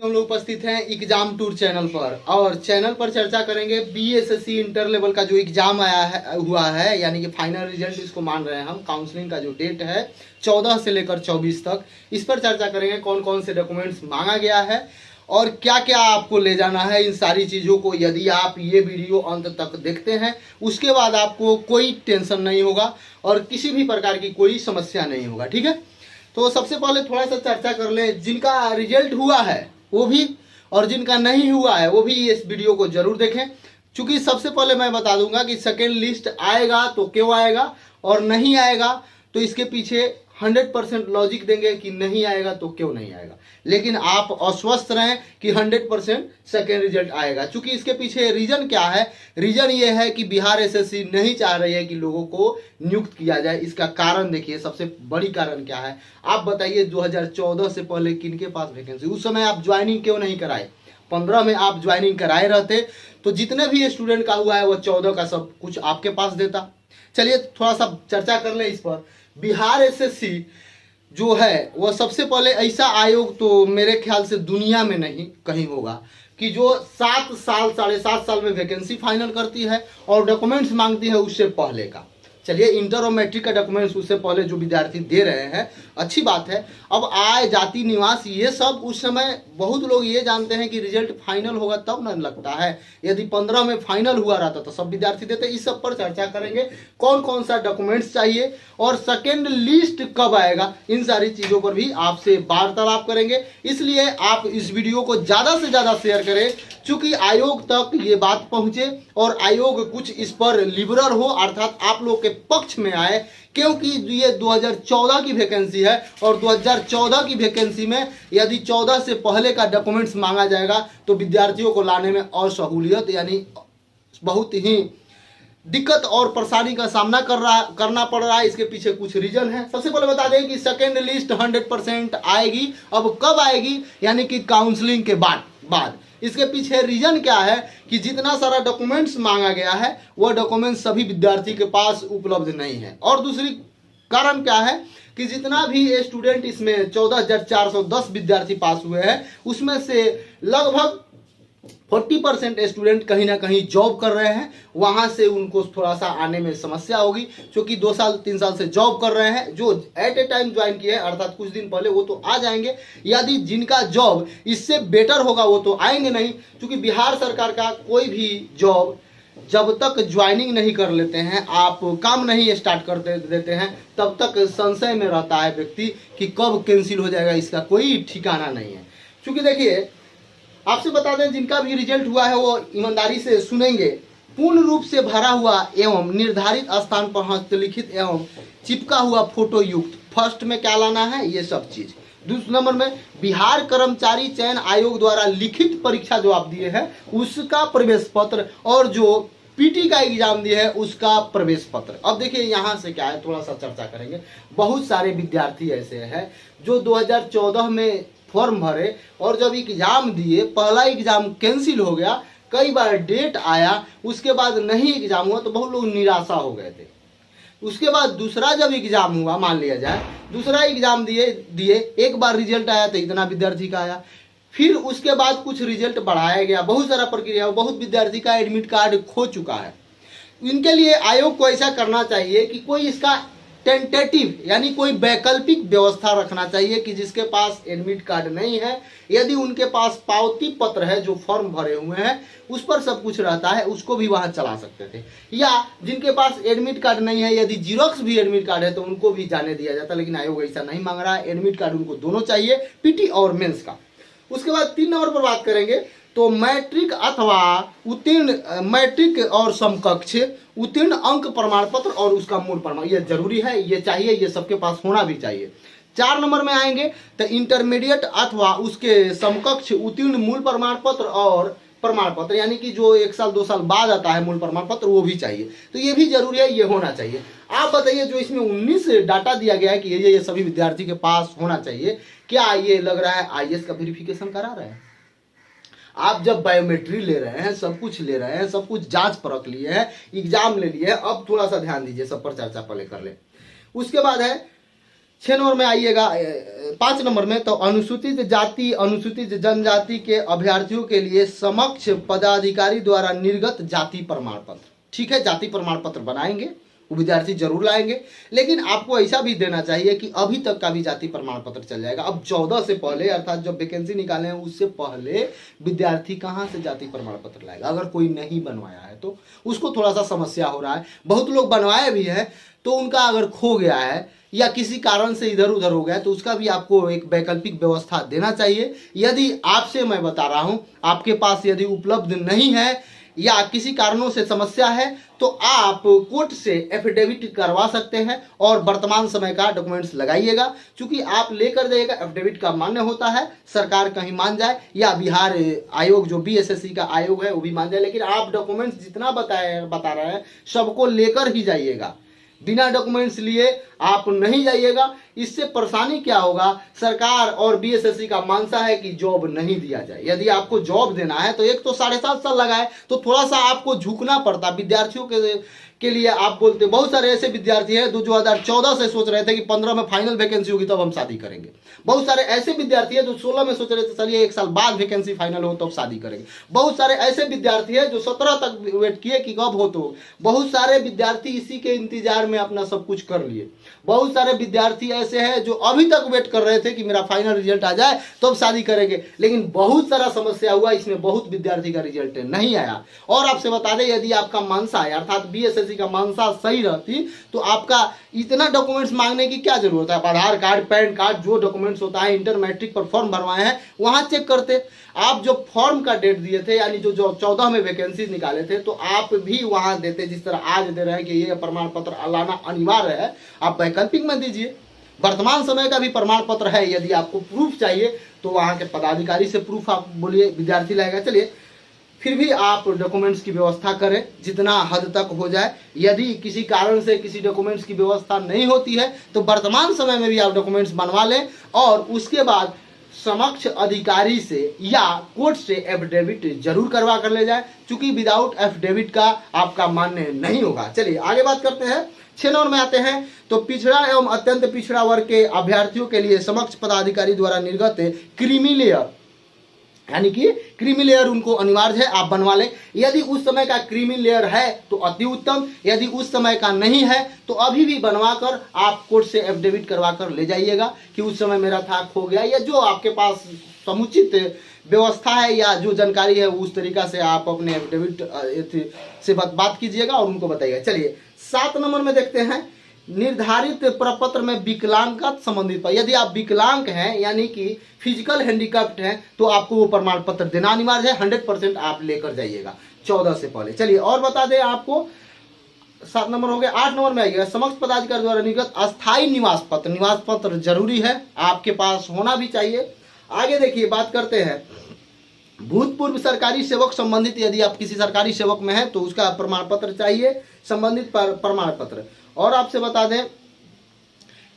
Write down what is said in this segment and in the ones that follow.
हम लोग उपस्थित हैं एग्जाम टूर चैनल पर और चैनल पर चर्चा करेंगे बीएसएससी इंटर लेवल का जो एग्जाम हुआ है यानी कि फाइनल रिजल्ट इसको मान रहे हैं हम। काउंसलिंग का जो डेट है 14 से लेकर 24 तक, इस पर चर्चा करेंगे कौन कौन से डॉक्यूमेंट्स मांगा गया है और क्या क्या आपको ले जाना है। इन सारी चीज़ों को यदि आप ये वीडियो अंत तक देखते हैं उसके बाद आपको कोई टेंशन नहीं होगा और किसी भी प्रकार की कोई समस्या नहीं होगा। ठीक है, तो सबसे पहले थोड़ा सा चर्चा कर लें। जिनका रिजल्ट हुआ है वो भी और जिनका नहीं हुआ है वो भी इस वीडियो को जरूर देखें, क्योंकि सबसे पहले मैं बता दूंगा कि सेकेंड लिस्ट आएगा तो क्यों आएगा और नहीं आएगा तो इसके पीछे 100% लॉजिक देंगे कि नहीं आएगा तो क्यों नहीं आएगा। लेकिन आप आश्वस्त रहें कि 100% सेकेंड रिजल्ट आएगा, क्योंकि इसके पीछे रीजन क्या है। रीजन ये है कि बिहार एसएससी नहीं चाह रही है कि लोगों को नियुक्त किया जाए। इसका कारण देखिए, सबसे बड़ी कारण क्या है आप बताइए। 2014 से पहले किनके पास वैकेंसी, उस समय आप ज्वाइनिंग क्यों नहीं कराए? 15 में आप ज्वाइनिंग कराए रहते तो जितने भी स्टूडेंट का हुआ है वो 14 का सब कुछ आपके पास देता। चलिए थोड़ा सा चर्चा कर लें इस पर। बिहार एसएससी जो है वह सबसे पहले ऐसा आयोग तो मेरे ख्याल से दुनिया में नहीं कहीं होगा कि जो 7 साल 7.5 साल में वैकेंसी फाइनल करती है और डॉक्यूमेंट्स मांगती है उससे पहले का। चलिए इंटर और मैट्रिक का डॉक्यूमेंट्स उससे पहले जो विद्यार्थी दे रहे हैं अच्छी बात है। अब आय जाति निवास ये सब उस समय बहुत लोग ये जानते हैं कि रिजल्ट फाइनल होगा तब न लगता है। यदि 15 में फाइनल हुआ रहता तो सब विद्यार्थी देते। इस सब पर चर्चा करेंगे कौन कौन सा डॉक्यूमेंट्स चाहिए और सेकेंड लिस्ट कब आएगा, इन सारी चीज़ों पर भी आपसे वार्तालाप करेंगे। इसलिए आप इस वीडियो को ज़्यादा से ज़्यादा शेयर करें, चूंकि आयोग तक ये बात पहुंचे और आयोग कुछ इस पर लिबरल हो, अर्थात आप लोग के पक्ष में आए, क्योंकि ये 2014 की वैकेंसी है और 2014 की वैकेंसी में यदि 14 से पहले का डॉक्यूमेंट्स मांगा जाएगा तो विद्यार्थियों को लाने में और सहूलियत यानी बहुत ही दिक्कत और परेशानी का सामना करना पड़ रहा है। इसके पीछे कुछ रीजन है। सबसे पहले बता दें कि सेकेंड लिस्ट 100% आएगी। अब कब आएगी? यानी कि काउंसलिंग के बाद। इसके पीछे रीजन क्या है कि जितना सारा डॉक्यूमेंट्स मांगा गया है वह डॉक्यूमेंट्स सभी विद्यार्थी के पास उपलब्ध नहीं है। और दूसरी कारण क्या है कि जितना भी स्टूडेंट इसमें 14,410 विद्यार्थी पास हुए हैं उसमें से लगभग 40% स्टूडेंट कहीं ना कहीं जॉब कर रहे हैं। वहां से उनको थोड़ा सा आने में समस्या होगी, क्योंकि 2 साल 3 साल से जॉब कर रहे हैं। जो एट ए टाइम ज्वाइन किए हैं अर्थात कुछ दिन पहले वो तो आ जाएंगे। यदि जिनका जॉब इससे बेटर होगा वो तो आएंगे नहीं, क्योंकि बिहार सरकार का कोई भी जॉब जब तक ज्वाइनिंग नहीं कर लेते हैं, आप काम नहीं स्टार्ट कर देते हैं, तब तक संशय में रहता है व्यक्ति कि कब कैंसिल हो जाएगा, इसका कोई ठिकाना नहीं है। क्योंकि देखिए आपसे बता दें जिनका भी रिजल्ट हुआ है वो ईमानदारी से सुनेंगे। पूर्ण रूप से भरा हुआ एवं निर्धारित स्थान पर हस्तलिखित एवं चिपका हुआ फोटो युक्त। फर्स्ट में क्या लाना है ये सब चीज। दूसरे नंबर में बिहार कर्मचारी चयन आयोग द्वारा लिखित परीक्षा जो आप दिए हैं उसका प्रवेश पत्र और जो पीटी का एग्जाम दिए है उसका प्रवेश पत्र। अब देखिए यहाँ से क्या है थोड़ा सा चर्चा करेंगे। बहुत सारे विद्यार्थी ऐसे हैं जो 2014 में फॉर्म भरे और जब एग्जाम दिए, पहला एग्जाम कैंसिल हो गया, कई बार डेट आया, उसके बाद नहीं एग्जाम हुआ तो बहुत लोग निराशा हो गए थे। उसके बाद दूसरा जब एग्जाम हुआ, मान लिया जाए दूसरा एग्जाम दिए एक बार रिजल्ट आया तो इतना विद्यार्थी का आया, फिर उसके बाद कुछ रिजल्ट बढ़ाया गया, बहुत सारा प्रक्रिया, बहुत विद्यार्थी का एडमिट कार्ड खो चुका है। इनके लिए आयोग को ऐसा करना चाहिए कि कोई इसका टेंटेटिव यानी कोई वैकल्पिक व्यवस्था रखना चाहिए कि जिसके पास एडमिट कार्ड नहीं है, यदि उनके पास पावती पत्र है जो फॉर्म भरे हुए हैं उस पर सब कुछ रहता है, उसको भी वहां चला सकते थे। या जिनके पास एडमिट कार्ड नहीं है, यदि जीरोक्स भी एडमिट कार्ड है तो उनको भी जाने दिया जाता, लेकिन आयोग ऐसा नहीं मांग रहा है। एडमिट कार्ड उनको दोनों चाहिए, पीटी और मेंस का। उसके बाद 3 नंबर पर बात करेंगे तो मैट्रिक अथवा उत्तीर्ण, मैट्रिक और समकक्ष उत्तीर्ण अंक प्रमाण पत्र और उसका मूल प्रमाण, ये जरूरी है, ये चाहिए, ये सबके पास होना भी चाहिए। 4 नंबर में आएंगे तो इंटरमीडिएट अथवा उसके समकक्ष उत्तीर्ण मूल प्रमाण पत्र और प्रमाण पत्र, यानी कि जो 1 साल 2 साल बाद आता है मूल प्रमाण पत्र, वो भी चाहिए। तो ये भी जरूरी है, ये होना चाहिए। आप बताइए जो इसमें 19 डाटा दिया गया है कि ये सभी विद्यार्थी के पास होना चाहिए, क्या ये लग रहा है आईएएस का वेरिफिकेशन करा रहे हैं? आप जब बायोमेट्री ले रहे हैं, सब कुछ ले रहे हैं, सब कुछ जांच परख लिए हैं, एग्जाम ले लिए हैं, अब थोड़ा सा ध्यान दीजिए, सब पर चर्चा पहले कर ले। उसके बाद है 6 नंबर में आइएगा, 5 नंबर में, तो अनुसूचित जाति अनुसूचित जनजाति के अभ्यर्थियों के लिए समक्ष पदाधिकारी द्वारा निर्गत जाति प्रमाण पत्र। ठीक है, जाति प्रमाण पत्र बनाएंगे, वो विद्यार्थी जरूर लाएंगे, लेकिन आपको ऐसा भी देना चाहिए कि अभी तक का भी जाति प्रमाण पत्र चल जाएगा। अब 14 से पहले, अर्थात जब वैकेंसी निकाले हैं उससे पहले विद्यार्थी कहाँ से जाति प्रमाण पत्र लाएगा? अगर कोई नहीं बनवाया है तो उसको थोड़ा सा समस्या हो रहा है। बहुत लोग बनवाए भी है, तो उनका अगर खो गया है या किसी कारण से इधर उधर हो गया तो उसका भी आपको एक वैकल्पिक व्यवस्था देना चाहिए। यदि आपसे मैं बता रहा हूं, आपके पास यदि उपलब्ध नहीं है या किसी कारणों से समस्या है तो आप कोर्ट से एफिडेविट करवा सकते हैं और वर्तमान समय का डॉक्यूमेंट्स लगाइएगा। क्योंकि आप लेकर जाइएगा, एफिडेविट का मान्य होता है, सरकार कहीं मान जाए या बिहार आयोग जो बीएसएससी का आयोग है वो भी मान जाए, लेकिन आप डॉक्यूमेंट्स जितना बता रहे हैं सबको लेकर ही जाइएगा। बिना डॉक्यूमेंट्स लिए आप नहीं जाइएगा। इससे परेशानी क्या होगा, सरकार और बीएसएससी का मानसा है कि जॉब नहीं दिया जाए। यदि आपको जॉब देना है तो एक तो 7.5 साल लगाए तो थोड़ा सा आपको झुकना पड़ता। विद्यार्थियों के लिए आप बोलते, बहुत सारे ऐसे विद्यार्थी हैं जो 2014 से सोच रहे थे कि 15 में फाइनल वैकेंसी होगी तब हम शादी करेंगे। बहुत सारे ऐसे विद्यार्थी हैं जो 16 में सोच रहे थे चलिए 1 साल बाद वैकेंसी फाइनल हो तब शादी करेंगे। बहुत सारे ऐसे विद्यार्थी हैं जो 17 तक वेट किए कि कब हो तो। बहुत सारे विद्यार्थी इसी के इंतजार में अपना सब कुछ कर लिए। बहुत सारे विद्यार्थी ऐसे हैं जो अभी तक वेट कर रहे थे कि मेरा फाइनल रिजल्ट आ जाए तो अब शादी करेंगे, लेकिन बहुत सारा समस्या हुआ, इसमें बहुत विद्यार्थी का रिजल्ट नहीं आया। और आपसे बता दें, यदि आपका मानसा है अर्थात बीएसएससी का मानसा सही रहती तो आपका इतना डॉक्यूमेंट्स मांगने की क्या जरूरत है? आप आधार कार्ड, पैन कार्ड, जो डॉक्यूमेंट्स होता है, इंटर मैट्रिक पर फॉर्म भरवाए हैं वहां चेक करते। आप जो फॉर्म का डेट दिए थे, यानी जो 14 में वैकेंसी निकाले थे, तो आप भी वहां देते जिस तरह आज दे रहे हैं कि ये प्रमाण पत्र लाना अनिवार्य है। आप वैकल्पिक में दीजिए। वर्तमान समय का भी प्रमाण पत्र है। यदि आपको प्रूफ चाहिए तो वहां के पदाधिकारी से प्रूफ आप बोलिए, विद्यार्थी लाएगा। चलिए, फिर भी आप डॉक्यूमेंट्स की व्यवस्था करें जितना हद तक हो जाए। यदि किसी कारण से किसी डॉक्यूमेंट्स की व्यवस्था नहीं होती है तो वर्तमान समय में भी आप डॉक्यूमेंट्स बनवा लें और उसके बाद समक्ष अधिकारी से या कोर्ट से एफिडेविट जरूर करवा कर ले जाए, क्योंकि विदाउट एफिडेविट का आपका मान्य नहीं होगा। चलिए आगे बात करते हैं। 6 नंबर में आते हैं, तो पिछड़ा एवं अत्यंत पिछड़ा वर्ग के अभ्यर्थियों के लिए समक्ष पदाधिकारी द्वारा निर्गत क्रीमी लेयर, यानी कि क्रीमी लेयर उनको अनिवार्य है, आप बनवा लें। यदि उस समय का क्रीमी लेयर है तो अति उत्तम, यदि उस समय का नहीं है तो अभी भी बनवाकर आप कोर्ट से एफिडेविट करवा कर ले जाइएगा कि उस समय मेरा था खो गया, या जो आपके पास समुचित व्यवस्था है या जो जानकारी है उस तरीका से आप अपने एफिडेविट से बात कीजिएगा और उनको बताइएगा। चलिए 7 नंबर में देखते हैं, निर्धारित प्रपत्र में विकलांगता संबंधित पर, यदि आप विकलांग हैं यानी कि फिजिकल हैंडीकैप्ड हैं तो आपको वो प्रमाण पत्र देना अनिवार्य है। 100% आप लेकर जाइएगा 14 से पहले। चलिए और बता दें आपको, 7 नंबर हो गया। 8 नंबर में आइएगा, समक्ष पदाधिकारी द्वारा निर्गत अस्थायी निवास पत्र। निवास पत्र जरूरी है, आपके पास होना भी चाहिए। आगे देखिए, बात करते हैं भूतपूर्व सरकारी सेवक संबंधित, यदि आप किसी सरकारी सेवक में हैं तो उसका प्रमाण पत्र चाहिए, संबंधित प्रमाण पत्र। और आपसे बता दें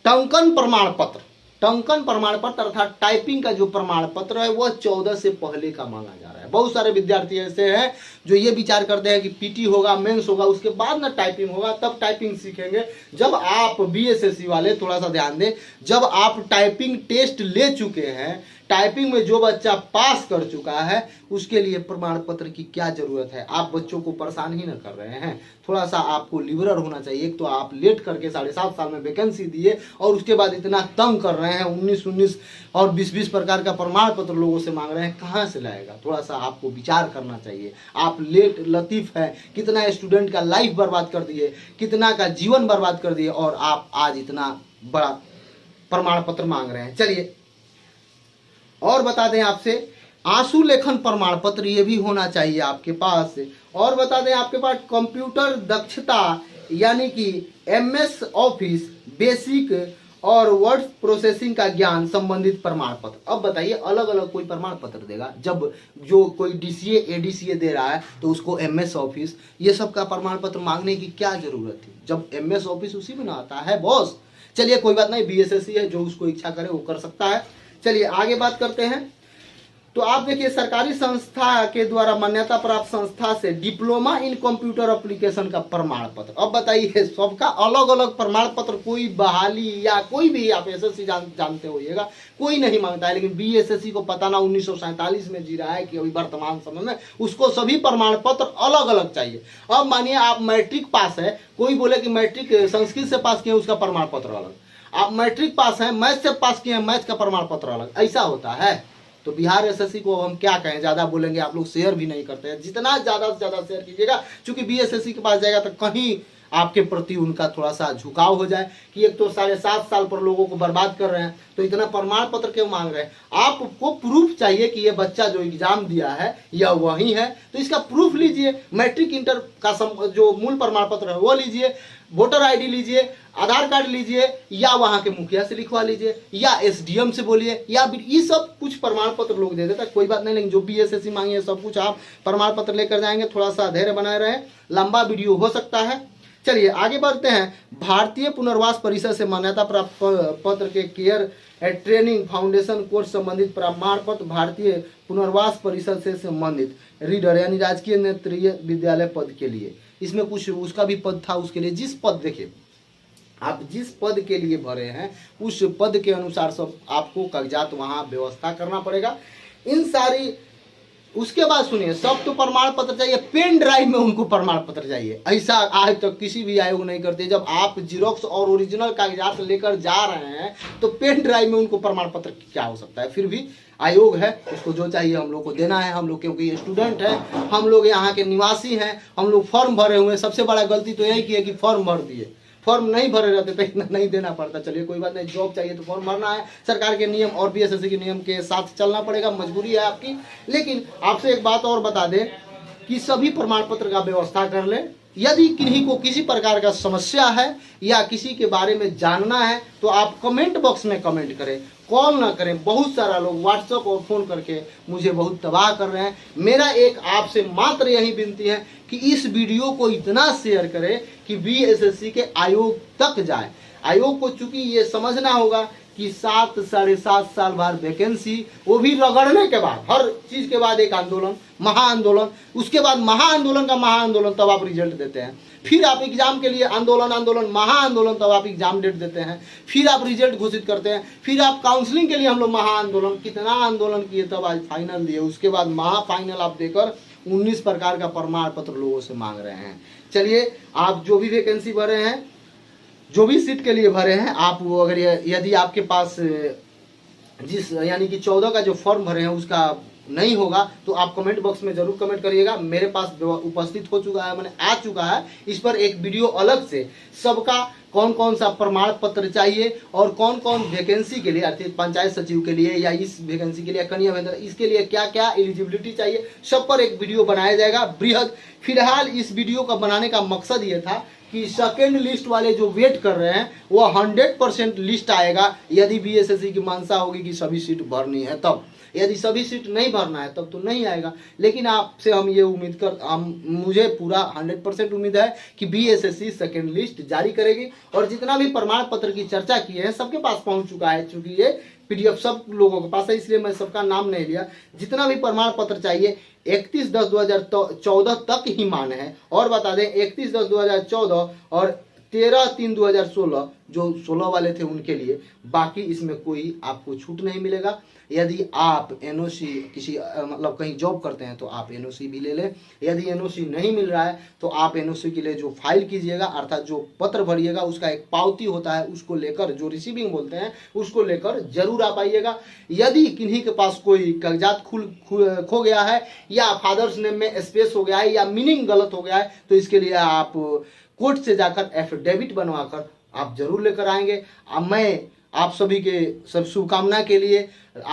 टंकन प्रमाण पत्र, टंकन प्रमाण पत्र अर्थात टाइपिंग का जो प्रमाण पत्र है वह 14 से पहले का मांगा जा रहा है। बहुत सारे विद्यार्थी ऐसे हैं जो ये विचार करते हैं कि पीटी होगा, मेंस होगा, उसके बाद ना टाइपिंग होगा, तब टाइपिंग सीखेंगे। जब आप बीएसएससी वाले थोड़ा सा ध्यान दें, जब आप टाइपिंग टेस्ट ले चुके हैं, टाइपिंग में जो बच्चा पास कर चुका है उसके लिए प्रमाण पत्र की क्या जरूरत है? आप बच्चों को परेशान ही न कर रहे हैं। थोड़ा सा आपको लिबरल होना चाहिए। एक तो आप लेट करके 7.5 साल में वैकेंसी दिए और उसके बाद इतना तंग कर रहे हैं, 19 और 20 प्रकार का प्रमाण पत्र लोगों से मांग रहे हैं, कहाँ से लाएगा? थोड़ा सा आपको विचार करना चाहिए। आप लेट लतीफ हैं, कितना स्टूडेंट का लाइफ बर्बाद कर दिए, कितना का जीवन बर्बाद कर दिए, और आप आज इतना बड़ा प्रमाण पत्र मांग रहे हैं। चलिए और बता दें आपसे, आंसू लेखन प्रमाण पत्र ये भी होना चाहिए आपके पास। और बता दें आपके पास कंप्यूटर दक्षता यानी कि एमएस ऑफिस बेसिक और वर्ड प्रोसेसिंग का ज्ञान संबंधित प्रमाण पत्र। अब बताइए अलग अलग कोई प्रमाण पत्र देगा? जब जो कोई डीसीए एडीसीए दे रहा है तो उसको एमएस ऑफिस ये सब का प्रमाण पत्र मांगने की क्या जरूरत थी, जब एमएस ऑफिस उसी में ना आता है बॉस। चलिए कोई बात नहीं, बीएसएससी है, जो उसको इच्छा करे वो कर सकता है। चलिए आगे बात करते हैं। तो आप देखिए सरकारी संस्था के द्वारा मान्यता प्राप्त संस्था से डिप्लोमा इन कंप्यूटर एप्लीकेशन का प्रमाण पत्र। अब बताइए सबका अलग अलग प्रमाण पत्र, कोई बहाली या कोई भी आप एसएससी जानते होइएगा कोई नहीं मांगता है, लेकिन बीएसएससी को पता ना 1947 में जी रहा है कि अभी वर्तमान समय में उसको सभी प्रमाण पत्र अलग अलग चाहिए। अब मानिए आप मैट्रिक पास है, कोई बोले कि मैट्रिक संस्कृत से पास किए उसका प्रमाण पत्र अलग, आप मैट्रिक पास है मैथ से पास किए मैथ का प्रमाण पत्र अलग, ऐसा होता है। तो बिहार एसएससी को हम क्या कहें, ज्यादा बोलेंगे आप लोग शेयर भी नहीं करते हैं, जितना ज्यादा से ज्यादा शेयर कीजिएगा, क्योंकि बीएसएससी के पास जाएगा तो कहीं आपके प्रति उनका थोड़ा सा झुकाव हो जाए कि एक तो 7.5 साल पर लोगों को बर्बाद कर रहे हैं, तो इतना प्रमाण पत्र क्यों मांग रहे हैं। आपको प्रूफ चाहिए कि ये बच्चा जो एग्जाम दिया है यह वही है, तो इसका प्रूफ लीजिए, मैट्रिक इंटर का जो मूल प्रमाण पत्र है वो लीजिए, वोटर आईडी लीजिए, आधार कार्ड लीजिए, या वहां के मुखिया से लिखवा लीजिए, या एसडीएम से बोलिए, या ये सब कुछ प्रमाण पत्र लोग दे देता है, कोई बात नहीं। लेकिन जो बीएसएससी मांगी सब कुछ आप प्रमाण पत्र लेकर जाएंगे, थोड़ा सा धैर्य बनाए रहे, लंबा वीडियो हो सकता है। चलिए आगे बढ़ते हैं। भारतीय पुनर्वास परिषद से मान्यता प्राप्त पत्र के care and training foundation course संबंधित प्रमाण पत्र भारतीय पुनर्वास परिषद से संबंधित रीडर यानी राजकीय नेत्रीय विद्यालय पद के लिए, इसमें कुछ उसका भी पद था, उसके लिए जिस पद देखिए आप जिस पद के लिए भरे हैं उस पद के अनुसार सब आपको कागजात वहां व्यवस्था करना पड़ेगा। इन सारी उसके बाद सुनिए, सब तो प्रमाण पत्र चाहिए, पेन ड्राइव में उनको प्रमाण पत्र चाहिए, ऐसा आज तक किसी भी आयोग नहीं करते। जब आप जीरोक्स और ओरिजिनल कागजात लेकर जा रहे हैं तो पेन ड्राइव में उनको प्रमाण पत्र क्या हो सकता है। फिर भी आयोग है, उसको जो चाहिए हम लोग को देना है। हम लोग क्योंकि स्टूडेंट है, हम लोग यहाँ के निवासी हैं, हम लोग फॉर्म भरे हुए हैं। सबसे बड़ा गलती तो यही की है कि फॉर्म भर दिए, फॉर्म नहीं भरे रहते तो इतना नहीं देना पड़ता। चलिए कोई बात नहीं, जॉब चाहिए तो फॉर्म भरना है, सरकार के नियम और बीएसएससी के नियम के साथ चलना पड़ेगा, मजबूरी है आपकी। लेकिन आपसे एक बात और बता दें कि सभी प्रमाण पत्र का व्यवस्था कर ले। यदि किन्हीं को किसी प्रकार का समस्या है या किसी के बारे में जानना है तो आप कमेंट बॉक्स में कमेंट करें, कॉल ना करें। बहुत सारा लोग व्हाट्सएप और फोन करके मुझे बहुत तबाह कर रहे हैं। मेरा एक आपसे मात्र यही विनती है कि इस वीडियो को इतना शेयर करें कि बीएसएससी के आयोग तक जाए। आयोग को चूंकि ये समझना होगा कि 7 साढ़े 7 साल बाद वैकेंसी, वो भी रगड़ने के बाद, हर चीज के बाद एक आंदोलन, महाआंदोलन, उसके बाद महाआंदोलन का महाआंदोलन, तब आप रिजल्ट देते हैं। फिर आप एग्जाम के लिए आंदोलन महाआंदोलन, तब आप एग्जाम डेट देते हैं। फिर आप रिजल्ट घोषित करते हैं। फिर आप काउंसलिंग के लिए हम लोग महाआंदोलन, कितना आंदोलन किए तब आज फाइनल दिए। उसके बाद महाफाइनल आप देकर 19 प्रकार का प्रमाण पत्र लोगों से मांग रहे हैं। चलिए आप जो भी वैकेंसी भरे हैं, जो भी सीट के लिए भरे हैं, आप वो अगर यदि आपके पास जिस यानी कि 14 का जो फॉर्म भरे हैं उसका नहीं होगा तो आप कमेंट बॉक्स में जरूर कमेंट करिएगा। मेरे पास उपस्थित हो चुका है, मैंने आ चुका है इस पर एक वीडियो अलग से, सबका कौन कौन सा प्रमाण पत्र चाहिए और कौन कौन वैकेंसी के लिए, अर्थात पंचायत सचिव के लिए या इस वैकेंसी के लिए कन्या वेतन, इसके लिए क्या क्या एलिजिबिलिटी चाहिए, सब पर एक वीडियो बनाया जाएगा बृहद। फिलहाल इस वीडियो का बनाने का मकसद ये था कि सेकेंड लिस्ट वाले जो वेट कर रहे हैं वो 100% लिस्ट आएगा यदि बीएसएससी की मंशा होगी कि सभी सीट भरनी है तब। यदि सभी सीट नहीं भरना है तब तो नहीं आएगा। लेकिन आपसे हम ये उम्मीद मुझे पूरा 100% उम्मीद है कि बीएसएससी सेकेंड लिस्ट जारी करेगी। और जितना भी प्रमाण पत्र की चर्चा की है सबके पास पहुंच चुका है, चूंकि ये पीडीएफ सब लोगों के पास है, इसलिए मैं सबका नाम नहीं लिया। जितना भी प्रमाण पत्र चाहिए 31/10/2014 तक ही मान है। और बता दें 31/10/2014 और 13/3/2016 जो 16 वाले थे उनके लिए, बाकी इसमें कोई आपको छूट नहीं मिलेगा। यदि आप एनओसी किसी मतलब कहीं जॉब करते हैं तो आप एनओसी भी ले लें। यदि एनओसी नहीं मिल रहा है तो आप एनओसी के लिए जो फाइल कीजिएगा अर्थात जो पत्र भरिएगा उसका एक पावती होता है, उसको लेकर, जो रिसीविंग बोलते हैं, उसको लेकर जरूर आप आइएगा। यदि किन्हीं के पास कोई कागजात खो गया है या फादर्स नेम में स्पेस हो गया है या मीनिंग गलत हो गया है तो इसके लिए आप कोर्ट से जाकर एफिडेविट बनवाकर आप जरूर लेकर आएंगे। मैं आप सभी के सब शुभकामना के लिए,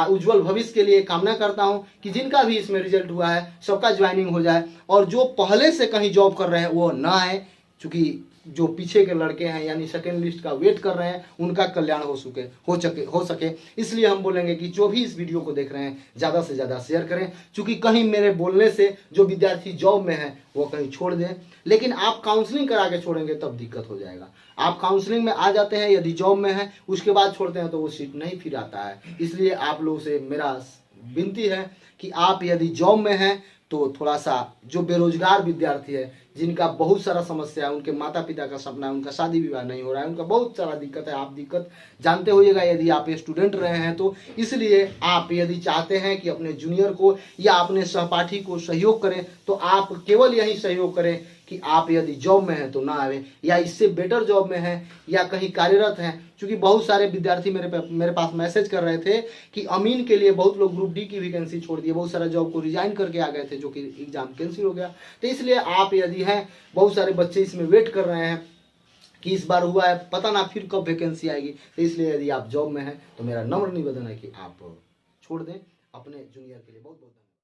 उज्जवल भविष्य के लिए कामना करता हूं कि जिनका भी इसमें रिजल्ट हुआ है सबका ज्वाइनिंग हो जाए और जो पहले से कहीं जॉब कर रहे हैं वो ना आए, क्योंकि जो पीछे के लड़के हैं यानी सेकेंड लिस्ट का वेट कर रहे हैं उनका कल्याण हो सके। इसलिए हम बोलेंगे कि जो भी इस वीडियो को देख रहे हैं ज़्यादा से ज़्यादा शेयर करें, क्योंकि कहीं मेरे बोलने से जो विद्यार्थी जॉब में है वो कहीं छोड़ दें। लेकिन आप काउंसलिंग करा के छोड़ेंगे तब दिक्कत हो जाएगा। आप काउंसलिंग में आ जाते हैं, यदि जॉब में है उसके बाद छोड़ते हैं तो वो सीट नहीं फिर आता है। इसलिए आप लोगों से मेरा विनती है कि आप यदि जॉब में हैं तो थोड़ा सा जो बेरोजगार विद्यार्थी है, जिनका बहुत सारा समस्या है, उनके माता पिता का सपना है, उनका शादी विवाह नहीं हो रहा है, उनका बहुत सारा दिक्कत है, आप दिक्कत जानते होइएगा यदि आप स्टूडेंट रहे हैं तो। इसलिए आप यदि चाहते हैं कि अपने जूनियर को या अपने सहपाठी को सहयोग करें तो आप केवल यही सहयोग करें कि आप यदि जॉब में हैं तो ना आवे, या इससे बेटर जॉब में हैं या कहीं कार्यरत हैं। क्योंकि बहुत सारे विद्यार्थी मेरे पास मैसेज कर रहे थे कि अमीन के लिए बहुत लोग ग्रुप डी की वैकेंसी छोड़ दिए, बहुत सारा जॉब को रिजाइन करके आ गए थे, जो कि एग्जाम कैंसिल हो गया। तो इसलिए आप यदि हैं, बहुत सारे बच्चे इसमें वेट कर रहे हैं कि इस बार हुआ है, पता ना फिर कब वैकेंसी आएगी। तो इसलिए यदि आप जॉब में हैं तो मेरा नम्र निवेदन है कि आप छोड़ दें अपने जूनियर के लिए। बहुत बहुत